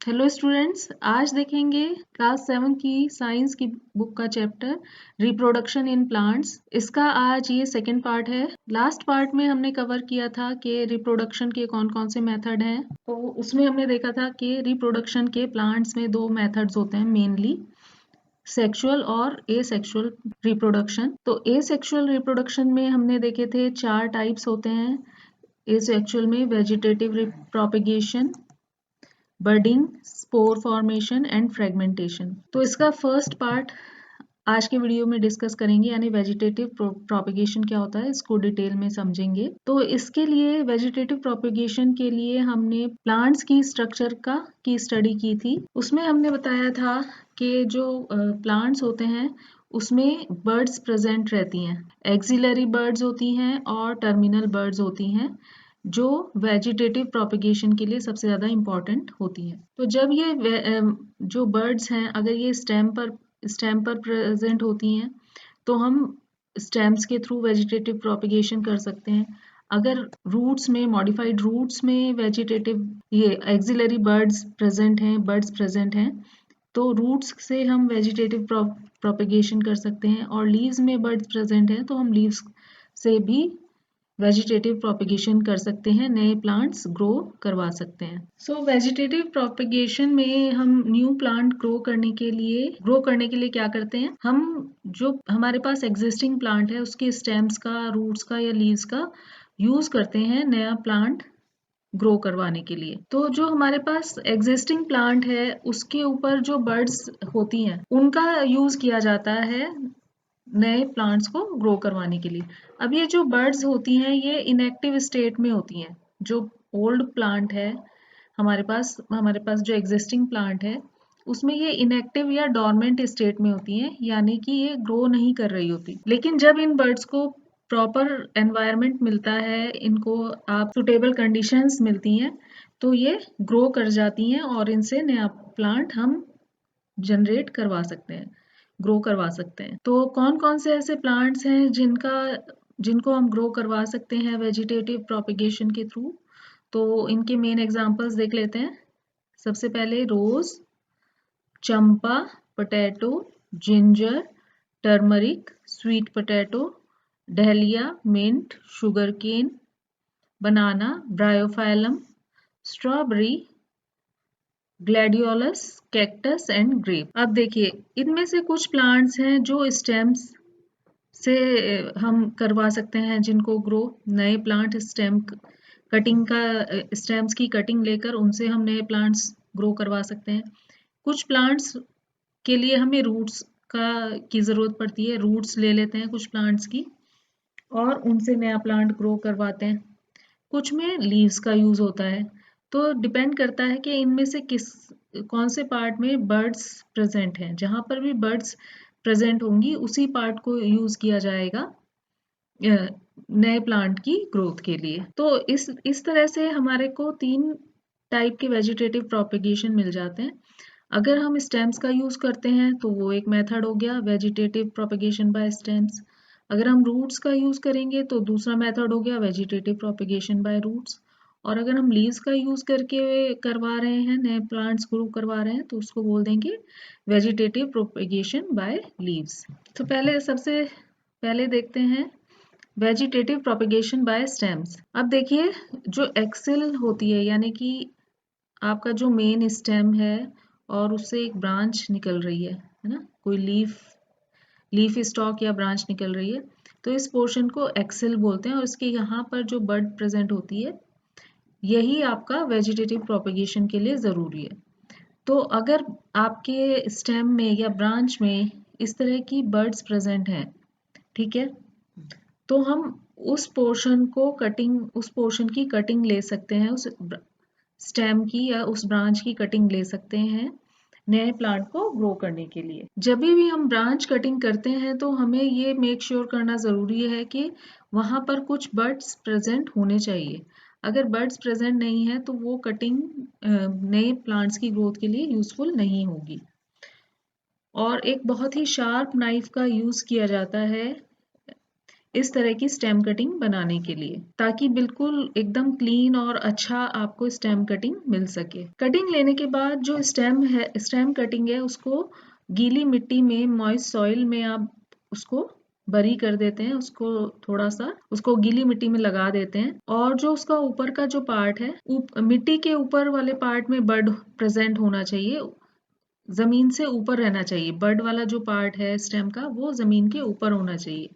Hello students, आज देखेंगे class 7 की साइंस की बुक का चैप्टर रिप्रोडक्शन इन प्लांट्स। इसका आज ये सेकंड पार्ट है। लास्ट पार्ट में हमने कवर किया था कि रिप्रोडक्शन के कौन कौन से मेथड हैं। तो उसमें हमने देखा था कि रिप्रोडक्शन के प्लांट्स में दो मेथड्स होते हैं मेनली, सेक्सुअल और एसेक्सुअल रिप्रोडक्शन। तो एसेक्सुअल रिप्रोडक्शन में हमने देखे थे 4 टाइप्स होते हैं। एसेक्सुअल में vegetative propagation, budding, spore formation and fragmentation. तो इसका फर्स्ट पार्ट आज के वीडियो में डिस्कस करेंगे, यानी वेजिटेटिव प्रोपेगेशन क्या होता है इसको डिटेल में समझेंगे। तो इसके लिए वेजिटेटिव प्रोपेगेशन के लिए हमने प्लांट्स की स्ट्रक्चर की स्टडी की थी। उसमें हमने बताया था कि जो प्लांट्स होते हैं उसमें बर्ड्स प्रेजेंट रहती हैं, एक्सिलरी बर्ड्स होती हैं और टर्मिनल बर्ड्स होती हैं, जो वेजिटेटिव प्रोपेगेशन के लिए सबसे ज़्यादा इम्पॉर्टेंट होती हैं। तो जब ये जो बर्ड्स हैं अगर ये स्टेम पर प्रेजेंट होती हैं तो हम स्टेम्स के थ्रू वेजिटेटिव प्रोपेगेशन कर सकते हैं। अगर रूट्स में, मॉडिफाइड रूट्स में वेजिटेटिव ये एक्सिलरी बर्ड्स प्रेजेंट हैं तो रूट्स से हम वेजिटेटिव प्रोपेगेशन कर सकते हैं, और लीव्स में बर्ड्स प्रेजेंट हैं तो हम लीव्स से भी वेजिटेटिव प्रोपेगेशन कर सकते हैं, नए प्लांट्स ग्रो करवा सकते हैं। सो वेजिटेटिव प्रोपेगेशन में हम न्यू प्लांट ग्रो करने के लिए क्या करते हैं, हम जो हमारे पास एग्जिस्टिंग प्लांट है उसके स्टेम्स का, रूट्स का या लीव्स का यूज करते हैं नया प्लांट ग्रो करवाने के लिए। तो जो हमारे पास एग्जिस्टिंग प्लांट है उसके ऊपर जो बर्ड्स होती हैं उनका यूज किया जाता है नए प्लांट्स को ग्रो करवाने के लिए। अब ये जो बर्ड्स होती हैं ये इनएक्टिव स्टेट में होती हैं। जो ओल्ड प्लांट है हमारे पास जो एग्जिस्टिंग प्लांट है उसमें ये इनएक्टिव या डोरमेंट स्टेट में होती हैं, यानी कि ये ग्रो नहीं कर रही होती। लेकिन जब इन बर्ड्स को प्रॉपर एनवायरनमेंट मिलता है, इनको आप सुटेबल कंडीशंस मिलती हैं तो ये ग्रो कर जाती हैं और इनसे नया प्लांट हम जनरेट करवा सकते हैं, ग्रो करवा सकते हैं। तो कौन कौन से ऐसे प्लांट्स हैं जिनको हम ग्रो करवा सकते हैं वेजिटेटिव प्रोपेगेशन के थ्रू। तो इनके मेन एग्जांपल्स देख लेते हैं। सबसे पहले रोज, चंपा, potato, ginger, turmeric, sweet potato, dahlia, mint, sugar cane, banana, bryophyllum, strawberry, gladiolus, cactus and grape. अब देखिए इनमें से कुछ प्लांट्स हैं जो स्टेम्स से हम करवा सकते हैं जिनको ग्रो, नए प्लांट स्टेम्स की कटिंग लेकर उनसे हम नए प्लांट्स ग्रो करवा सकते हैं। कुछ प्लांट्स के लिए हमें रूट्स की ज़रूरत पड़ती है, रूट्स ले लेते हैं कुछ प्लांट्स की और उनसे नया प्लांट ग्रो करवाते हैं। कुछ में लीव्स का यूज होता है। तो डिपेंड करता है कि इनमें से कौन से पार्ट में बर्ड्स प्रेजेंट हैं। जहां पर भी बर्ड्स प्रेजेंट होंगी उसी पार्ट को यूज किया जाएगा नए प्लांट की ग्रोथ के लिए। तो इस तरह से हमारे को 3 टाइप के वेजिटेटिव प्रोपेगेशन मिल जाते हैं। अगर हम स्टेम्स का यूज करते हैं तो वो एक मेथड हो गया वेजिटेटिव प्रोपेगेशन बाय स्टेम्स। अगर हम रूट्स का यूज करेंगे तो दूसरा मेथड हो गया वेजिटेटिव प्रोपेगेशन बाय रूट्स। और अगर हम लीव्स का यूज करके करवा रहे हैं, नए प्लांट्स ग्रो करवा रहे हैं, तो उसको बोल देंगे वेजिटेटिव प्रोपेगेशन बाय लीव्स। तो सबसे पहले देखते हैं वेजिटेटिव प्रोपेगेशन बाय स्टेम्स। अब देखिए जो एक्सिल होती है, यानी कि आपका जो मेन स्टेम है और उससे एक ब्रांच निकल रही है ना, कोई लीफ स्टॉक या ब्रांच निकल रही है, तो इस पोर्शन को एक्सिल बोलते हैं। और इसके यहाँ पर जो बड प्रेजेंट होती है यही आपका वेजिटेटिव प्रोपेगेशन के लिए ज़रूरी है। तो अगर आपके स्टेम में या ब्रांच में इस तरह की बर्ड्स प्रेजेंट हैं, ठीक है, तो हम उस पोर्शन की कटिंग ले सकते हैं, उस स्टेम की या उस ब्रांच की कटिंग ले सकते हैं नए प्लांट को ग्रो करने के लिए। जब भी हम ब्रांच कटिंग करते हैं तो हमें ये मेक श्योर करना ज़रूरी है कि वहाँ पर कुछ बर्ड्स प्रेजेंट होने चाहिए। अगर बर्ड्स प्रेजेंट नहीं है तो वो कटिंग नए प्लांट्स की ग्रोथ के लिए यूजफुल नहीं होगी। और एक बहुत ही शार्प नाइफ का यूज़ किया जाता है इस तरह की स्टेम कटिंग बनाने के लिए, ताकि बिल्कुल एकदम क्लीन और अच्छा आपको स्टेम कटिंग मिल सके। कटिंग लेने के बाद जो स्टेम कटिंग है उसको गीली मिट्टी में, मॉइस्ट सॉइल में आप उसको बरी कर देते हैं, उसको थोड़ा सा उसको गीली मिट्टी में लगा देते हैं। और जो उसका ऊपर का जो पार्ट है, मिट्टी के ऊपर वाले पार्ट में बड प्रेजेंट होना चाहिए, जमीन से ऊपर रहना चाहिए। बड वाला जो पार्ट है स्टेम का वो जमीन के ऊपर होना चाहिए।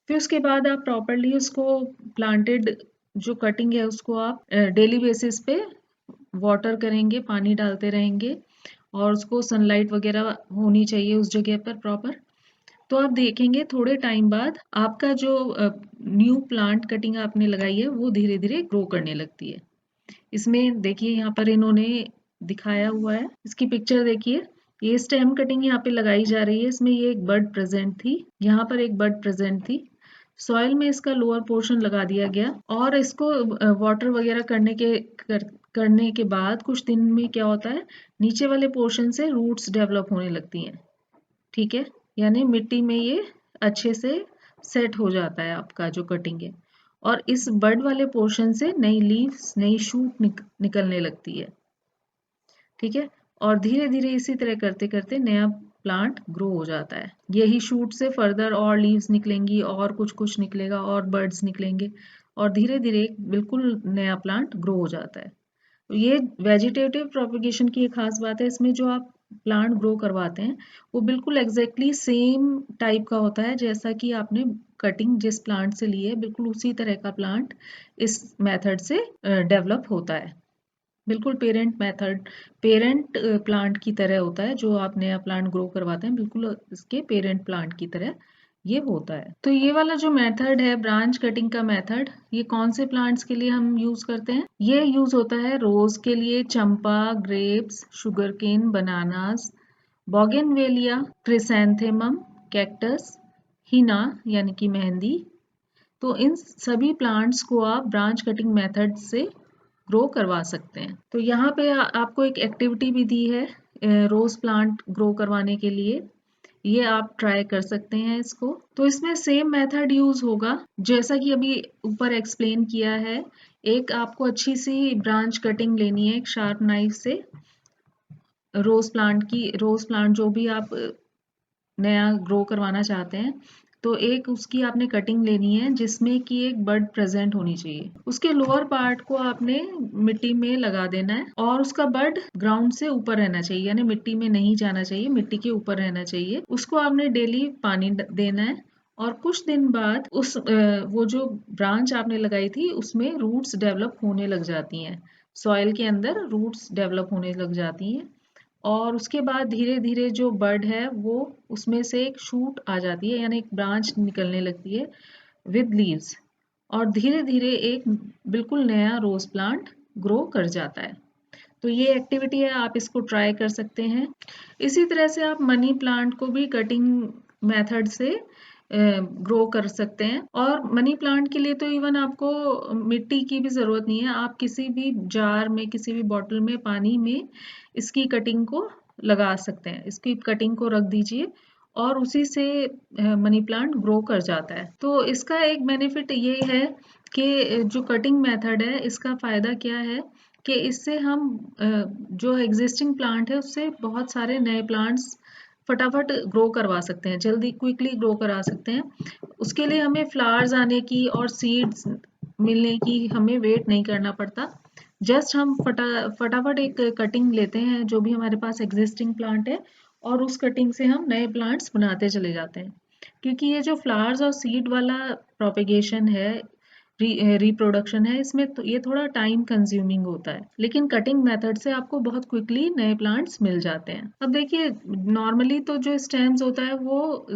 फिर उसके बाद आप प्रॉपरली उसको प्लांटेड जो कटिंग है उसको आप डेली बेसिस पे वाटर करेंगे, पानी डालते रहेंगे और उसको सनलाइट वगैरह होनी चाहिए उस जगह पर प्रॉपर। तो आप देखेंगे थोड़े टाइम बाद आपका जो न्यू प्लांट कटिंग आपने लगाई है वो धीरे धीरे ग्रो करने लगती है। इसमें देखिए यहाँ पर इन्होंने दिखाया हुआ है, इसकी पिक्चर देखिए। ये स्टेम कटिंग यहाँ पे लगाई जा रही है, इसमें ये एक बड प्रेजेंट थी, यहाँ पर एक बड प्रेजेंट थी। सॉइल में इसका लोअर पोर्शन लगा दिया गया और इसको वाटर वगैरह करने के बाद कुछ दिन में क्या होता है, नीचे वाले पोर्शन से रूट्स डेवलप होने लगती हैं। ठीक है, यानी मिट्टी में ये अच्छे से सेट हो जाता है आपका जो कटिंग है, और इस बड वाले पोर्शन से नई लीव्स, नई शूट निकलने लगती है। ठीक है, और धीरे धीरे इसी तरह करते करते नया प्लांट ग्रो हो जाता है। यही शूट से फर्दर और लीव्स निकलेंगी और कुछ कुछ निकलेगा और बर्ड्स निकलेंगे और धीरे धीरे बिल्कुल नया प्लांट ग्रो हो जाता है। तो ये वेजिटेटिव प्रोपगेशन की एक खास बात है, इसमें जो आप प्लांट ग्रो करवाते हैं वो बिल्कुल एग्जैक्टली सेम टाइप का होता है जैसा कि आपने कटिंग जिस प्लांट से ली है, बिल्कुल उसी तरह का प्लांट इस मेथड से डेवलप होता है। बिल्कुल पेरेंट प्लांट की तरह होता है। जो आप नया प्लांट ग्रो करवाते हैं बिल्कुल इसके पेरेंट प्लांट की तरह ये होता है। तो ये वाला जो मेथड है ब्रांच कटिंग का मेथड, ये कौन से प्लांट्स के लिए हम यूज करते हैं? ये यूज होता है रोज के लिए, चंपा, grapes, sugarcane, bananas, bougainvillea, chrysanthemum, cactus, हिना यानी कि मेहंदी। तो इन सभी प्लांट्स को आप ब्रांच कटिंग मेथड से ग्रो करवा सकते हैं। तो यहाँ पे आपको एक एक्टिविटी भी दी है रोज प्लांट ग्रो करवाने के लिए, ये आप ट्राई कर सकते हैं इसको। तो इसमें सेम मेथड यूज होगा जैसा कि अभी ऊपर एक्सप्लेन किया है। एक आपको अच्छी सी ब्रांच कटिंग लेनी है एक शार्प नाइफ से, रोज प्लांट जो भी आप नया ग्रो करवाना चाहते हैं, तो एक उसकी आपने कटिंग लेनी है जिसमें कि एक बड प्रेजेंट होनी चाहिए। उसके लोअर पार्ट को आपने मिट्टी में लगा देना है और उसका बड ग्राउंड से ऊपर रहना चाहिए, यानी मिट्टी में नहीं जाना चाहिए, मिट्टी के ऊपर रहना चाहिए। उसको आपने डेली पानी देना है और कुछ दिन बाद वो जो ब्रांच आपने लगाई थी उसमें रूट्स डेवलप होने लग जाती हैं, सॉइल के अंदर रूट्स डेवलप होने लग जाती हैं और उसके बाद धीरे धीरे जो बड है वो उसमें से एक शूट आ जाती है, यानी एक ब्रांच निकलने लगती है विद लीव्स, और धीरे धीरे एक बिल्कुल नया रोज प्लांट ग्रो कर जाता है। तो ये एक्टिविटी है, आप इसको ट्राई कर सकते हैं। इसी तरह से आप मनी प्लांट को भी कटिंग मेथड से ग्रो कर सकते हैं। और मनी प्लांट के लिए तो इवन आपको मिट्टी की भी ज़रूरत नहीं है, आप किसी भी जार में, किसी भी बॉटल में पानी में इसकी कटिंग को लगा सकते हैं, इसकी कटिंग को रख दीजिए और उसी से मनी प्लांट ग्रो कर जाता है। तो इसका एक बेनिफिट ये है कि जो कटिंग मेथड है इसका फ़ायदा क्या है कि इससे हम जो एग्जिस्टिंग प्लांट है उससे बहुत सारे नए प्लांट्स फटाफट ग्रो करवा सकते हैं, जल्दी क्विकली ग्रो करा सकते हैं। उसके लिए हमें फ्लावर्स आने की और सीड्स मिलने की हमें वेट नहीं करना पड़ता। जस्ट हम फटाफट एक कटिंग लेते हैं जो भी हमारे पास एग्जिस्टिंग प्लांट है और उस कटिंग से हम नए प्लांट्स बनाते चले जाते हैं। क्योंकि ये जो फ्लावर्स और सीड वाला प्रोपेगेशन है, रिप्रोडक्शन है, इसमें तो ये थोड़ा टाइम कंज्यूमिंग होता है, लेकिन कटिंग मेथड से आपको बहुत क्विकली नए प्लांट्स मिल जाते हैं। अब देखिए नॉर्मली तो जो स्टेम्स होता है वो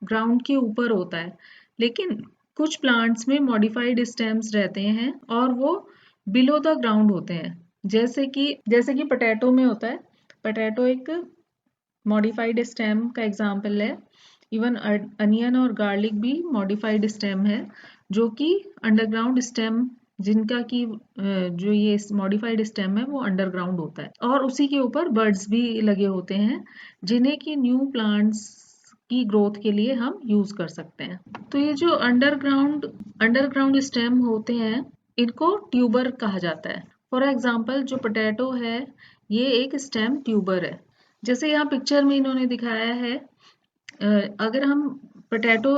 ग्राउंड के ऊपर होता है, लेकिन कुछ प्लांट्स में मॉडिफाइड स्टेम्स रहते हैं और वो बिलो द ग्राउंड होते हैं, जैसे कि पोटैटो में होता है। पोटैटो एक मॉडिफाइड स्टेम का एग्जाम्पल है। इवन अनियन और गार्लिक भी मॉडिफाइड स्टेम है, जो कि अंडरग्राउंड स्टेम, जिनका की जो ये मॉडिफाइड स्टेम है वो अंडरग्राउंड होता है और उसी के ऊपर बर्ड्स भी लगे होते हैं जिन्हें कि न्यू प्लांट्स की ग्रोथ के लिए हम यूज कर सकते हैं। तो ये जो अंडरग्राउंड स्टेम होते हैं, इनको ट्यूबर कहा जाता है। फॉर एग्जाम्पल जो पोटैटो है, ये एक स्टेम ट्यूबर है। जैसे यहाँ पिक्चर में इन्होंने दिखाया है, अगर हम पोटैटो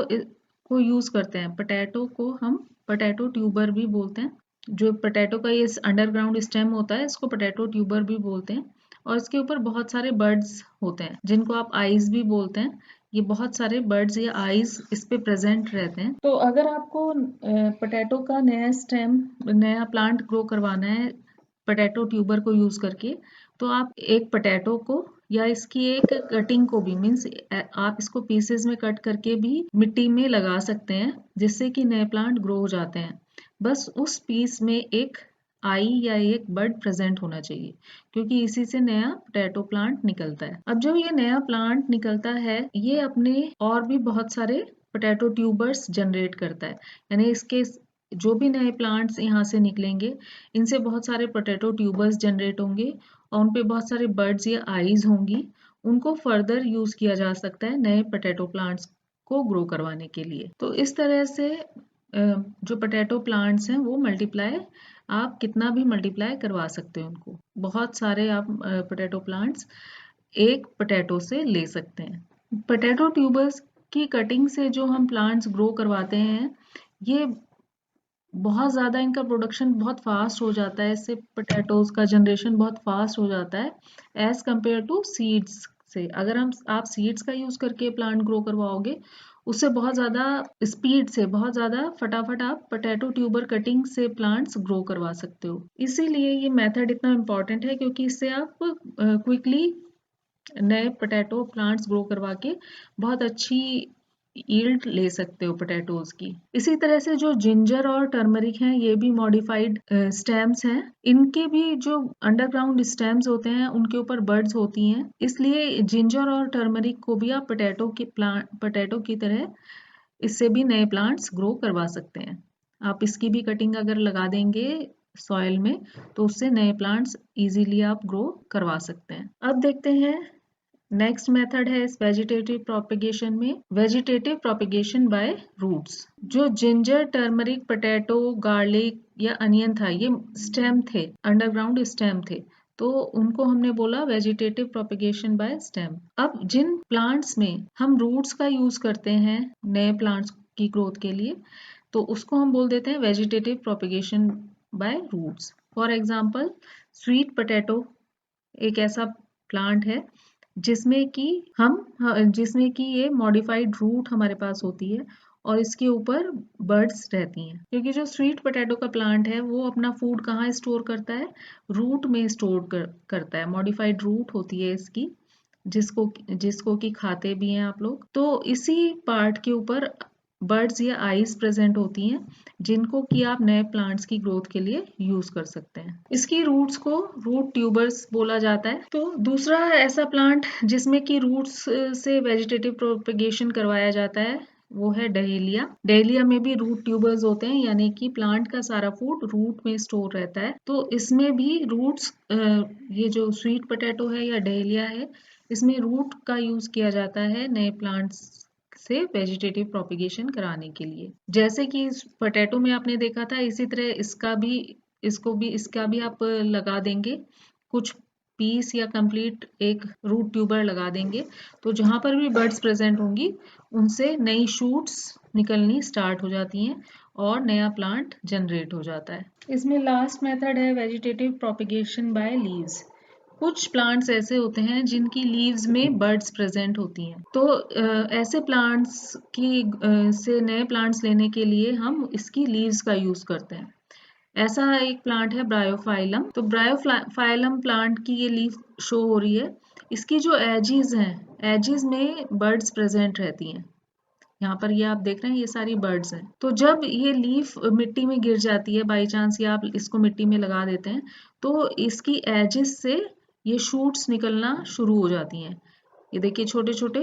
को यूज करते हैं, पोटैटो को हम पोटैटो ट्यूबर भी बोलते हैं। जो पोटैटो का ये अंडरग्राउंड स्टेम होता है, इसको पोटैटो ट्यूबर भी बोलते हैं। और इसके ऊपर बहुत सारे बर्ड्स होते हैं, जिनको आप आईज भी बोलते हैं। ये बहुत सारे बर्ड्स या आईज इस पे प्रेजेंट रहते हैं। तो अगर आपको पोटैटो का नया प्लांट ग्रो करवाना है पोटैटो ट्यूबर को यूज करके, तो आप एक पोटैटो को या इसकी एक कटिंग को भी, मीन्स आप इसको पीसेस में कट करके भी मिट्टी में लगा सकते हैं, जिससे कि नए प्लांट ग्रो हो जाते हैं। बस उस पीस में एक आई या एक बर्ड प्रेजेंट होना चाहिए, क्योंकि इसी से नया पोटैटो प्लांट निकलता है। अब जब ये नया प्लांट निकलता है, ये अपने और भी बहुत सारे पोटैटो ट्यूबर्स जनरेट करता है। यानी इसके जो भी नए प्लांट्स यहाँ से निकलेंगे, इनसे बहुत सारे पोटैटो ट्यूबर्स जनरेट होंगे और उन पे बहुत सारे बर्ड्स या आईज होंगी। उनको फर्दर यूज किया जा सकता है नए पोटैटो प्लांट्स को ग्रो करवाने के लिए। तो इस तरह से जो पोटैटो प्लांट्स हैं वो मल्टीप्लाई, आप कितना भी मल्टीप्लाई करवा सकते हो उनको। बहुत सारे आप पोटैटो प्लांट्स एक पोटैटो से ले सकते हैं। पोटैटो ट्यूबर्स की कटिंग से जो हम प्लांट्स ग्रो करवाते हैं, ये बहुत ज़्यादा, इनका प्रोडक्शन बहुत फास्ट हो जाता है। इससे पोटैटोज का जनरेशन बहुत फास्ट हो जाता है एज कम्पेयर टू सीड्स से। अगर आप सीड्स का यूज़ करके प्लांट ग्रो करवाओगे, उससे बहुत ज़्यादा स्पीड से, बहुत ज़्यादा फटाफट आप पोटैटो ट्यूबर कटिंग से प्लांट्स ग्रो करवा सकते हो। इसीलिए ये मेथड इतना इम्पॉर्टेंट है, क्योंकि इससे आप क्विकली नए पोटैटो प्लांट्स ग्रो करवा के बहुत अच्छी यील्ड ले सकते हो पोटैटोज की। इसी तरह से जो जिंजर और टर्मरिक हैं, ये भी मॉडिफाइड स्टेम्स हैं। इनके भी जो अंडरग्राउंड स्टेम्स होते हैं, उनके ऊपर बर्ड्स होती हैं। इसलिए जिंजर और टर्मरिक को भी आप पोटैटो की तरह इससे भी नए प्लांट्स ग्रो करवा सकते हैं। आप इसकी भी कटिंग अगर लगा देंगे सॉइल में, तो उससे नए प्लांट्स इजीली आप ग्रो करवा सकते हैं। अब देखते हैं नेक्स्ट मेथड है इस वेजिटेटिव प्रोपेगेशन में, वेजिटेटिव प्रोपेगेशन बाय रूट्स। जो जिंजर, टर्मरिक, पोटैटो, गार्लिक या अनियन था, ये स्टेम थे, अंडरग्राउंड स्टेम थे, तो उनको हमने बोला वेजिटेटिव प्रोपेगेशन बाय स्टेम। अब जिन प्लांट्स में हम रूट्स का यूज करते हैं नए प्लांट्स की ग्रोथ के लिए, तो उसको हम बोल देते हैं vegetative propagation by roots. For example sweet potato एक ऐसा प्लांट है जिसमें कि ये मॉडिफाइड रूट हमारे पास होती है और इसके ऊपर बर्ड्स रहती हैं। क्योंकि जो स्वीट पोटैटो का प्लांट है, वो अपना फूड कहाँ स्टोर करता है? रूट में स्टोर करता है। मॉडिफाइड रूट होती है इसकी, जिसको कि खाते भी हैं आप लोग। तो इसी पार्ट के ऊपर बर्ड्स या आईज प्रेजेंट होती हैं, जिनको कि आप नए प्लांट्स की ग्रोथ के लिए यूज कर सकते हैं। इसकी रूट्स को रूट ट्यूबर्स बोला जाता है। तो दूसरा ऐसा प्लांट जिसमें कि रूट्स से वेजिटेटिव प्रोपेगेशन करवाया जाता है, वो है डहेलिया। डहेलिया में भी रूट ट्यूबर्स होते हैं, यानी कि प्लांट का सारा फूड रूट में स्टोर रहता है। तो इसमें भी रूट्स, ये जो स्वीट पोटैटो है या डहेलिया है, इसमें रूट का यूज किया जाता है नए प्लांट्स से वेजिटेटिव प्रोपेगेशन कराने के लिए। जैसे कि पोटैटो में आपने देखा था, इसी तरह इसका भी आप लगा देंगे कुछ पीस या कंप्लीट एक रूट ट्यूबर लगा देंगे, तो जहां पर भी बर्ड्स प्रेजेंट होंगी, उनसे नई शूट्स निकलनी स्टार्ट हो जाती हैं और नया प्लांट जनरेट हो जाता है। इसमें लास्ट मेथड है वेजिटेटिव प्रोपेगेशन बाय लीव्स। कुछ प्लांट्स ऐसे होते हैं जिनकी लीव्स में बर्ड्स प्रेजेंट होती हैं, तो ऐसे प्लांट्स से नए प्लांट्स लेने के लिए हम इसकी लीव्स का यूज करते हैं। ऐसा एक प्लांट है ब्रायोफाइलम। तो ब्रायोफाइलम प्लांट की ये लीफ शो हो रही है। इसकी जो एजिज हैं, एजिज में बर्ड्स प्रेजेंट रहती हैं। यहाँ पर ये आप देख रहे हैं, ये सारी बर्ड्स हैं। तो जब ये लीफ मिट्टी में गिर जाती है बाई चांस, या आप इसको मिट्टी में लगा देते हैं, तो इसकी एजिस से ये शूट्स निकलना शुरू हो जाती हैं। ये देखिए छोटे छोटे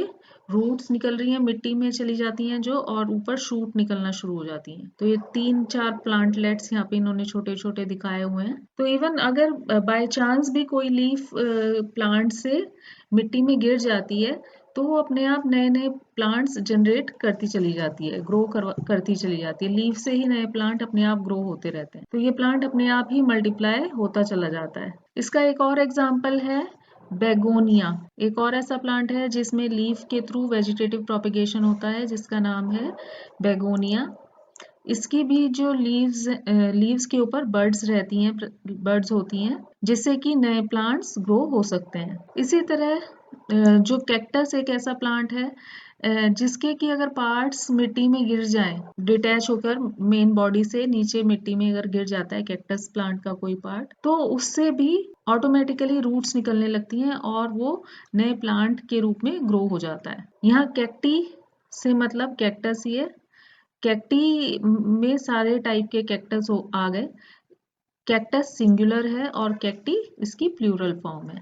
रूट्स निकल रही हैं, मिट्टी में चली जाती हैं जो, और ऊपर शूट निकलना शुरू हो जाती हैं। तो ये 3-4 प्लांटलेट्स यहाँ पे इन्होंने छोटे छोटे दिखाए हुए हैं। तो इवन अगर बाय चांस भी कोई लीफ प्लांट से मिट्टी में गिर जाती है, तो वो अपने आप नए नए प्लांट्स जनरेट करती चली जाती है, करती चली जाती है। लीफ से ही नए प्लांट अपने आप ग्रो होते रहते हैं, तो ये प्लांट अपने आप ही मल्टीप्लाई होता चला जाता है। इसका एक और एग्जाम्पल है बेगोनिया। एक और ऐसा प्लांट है जिसमें लीफ के थ्रू वेजिटेटिव प्रोपिगेशन होता है, जिसका नाम है बेगोनिया। इसकी भी जो लीव्स के ऊपर बर्ड्स होती हैं, जिससे कि नए प्लांट्स ग्रो हो सकते हैं। इसी तरह जो कैक्टस एक ऐसा प्लांट है जिसके कि अगर पार्ट्स मिट्टी में गिर जाएं, डिटैच होकर मेन बॉडी से नीचे मिट्टी में अगर गिर जाता है कैक्टस प्लांट का कोई पार्ट, तो उससे भी ऑटोमेटिकली रूट्स निकलने लगती हैं और वो नए प्लांट के रूप में ग्रो हो जाता है। यहाँ कैक्टी से मतलब कैक्टस ही है। कैक्टी में सारे टाइप के कैक्टस आ गए। कैक्टस सिंगुलर है और कैक्टी इसकी प्लूरल फॉर्म है।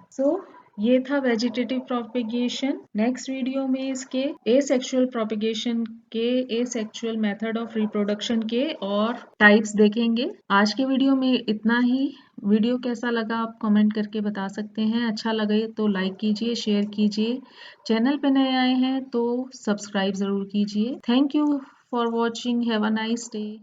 ये था वेजिटेटिव प्रोपिगेशन। नेक्स्ट वीडियो में इसके एसेक्सुअल प्रोपिगेशन के, एसेक्सुअल मेथड ऑफ रिप्रोडक्शन के और टाइप्स देखेंगे। आज के वीडियो में इतना ही। वीडियो कैसा लगा आप कमेंट करके बता सकते हैं। अच्छा लगे तो लाइक कीजिए, शेयर कीजिए। चैनल पे नए आए हैं तो सब्सक्राइब जरूर कीजिए। Thank you for watching. Have a nice day.